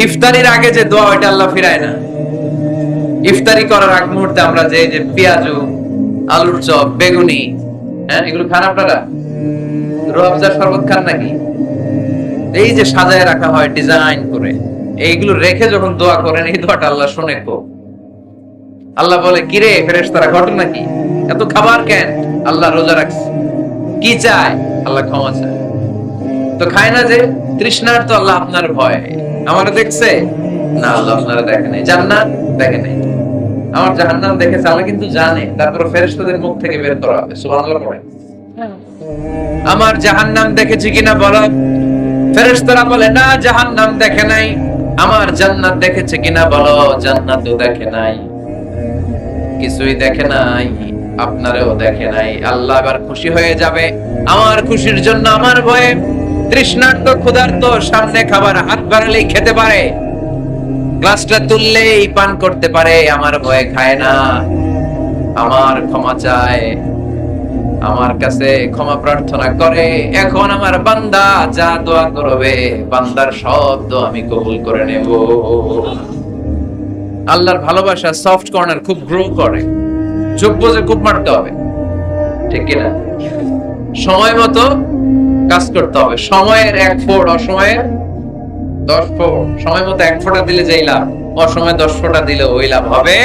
ইফতারির আগে যে দোয়া ওইটা আল্লাহ ফিরায় না। ইফতারি করার আগ মুহূর্তে আমরা যে যে পেঁয়াজু, আলুর চপ, বেগুনি, হ্যাঁ এগুলো খান আপনারা? রোয়াবজার শরবত খান নাকি? এই যে সাজায় রাখা হয় ডিজাইন করে, এইগুলো রেখে যখন দোয়া করেন, এই দোয়াটা আল্লাহ শুনে তো। আল্লাহ বলে, কিরে ফেরেশতারা, ঘটনা কি? এত খাবার কেন? আল্লাহ রোজা রাখছে। কি চায়? আল্লাহ ক্ষমা চায়। তো খায় না যে তৃষ্ণার, তো আল্লাহ আপনার ভয়। আমার দেখছে না, আল্লাহ আপনারা দেখে নাই। জান্নাত দেখে নাই, আমার জাহান্নাম দেখেছে আল্লাহ কিন্তু জানে। তারপর ফেরেশতাদের মুখ থেকে বের করা হবে। সুবহানাল্লাহ পড়ে। আমার জাহান্নাম দেখেছি কিনা বলো। ফেরেশতারা বলে না, জাহান্নাম দেখে নাই। আমার জান্নাত দেখেছে কিনা বলো। জান্নাতও দেখে নাই, কিছুই দেখে নাই, আপনারেও দেখে নাই। আল্লাহ এবার খুশি হয়ে যাবে। আমার খুশির জন্য, আমার ভয়ে তৃষ্ণার্ত ক্ষুধার্ত সামনে খাবার হাত বাড়ালেই খেতে পারে, গ্লাসটা তুললেই পান করতে পারে, আমার ভয়ে খায় না। আমার ক্ষমা চায়, আমার কাছে ক্ষমা প্রার্থনা করে। এখন আমার বান্দা যা দোয়া করবে, বান্দার সব দোয়া আমি কবুল করে নেব। আল্লাহর ভালোবাসা সফট কর্নার খুব গ্রো করে, চোখ বুজে খুব মারতে হবে, ঠিক কিনা? সময় মতো কাজ করতে হবে। সময়ের 1 ফোঁটা, অসময়ের 10 ফোঁটা। সময় মতো 1 ফোঁটা দিলে যেই লাভ, অসময়ে 10 ফোঁটা দিলে ওই লাভ হবে।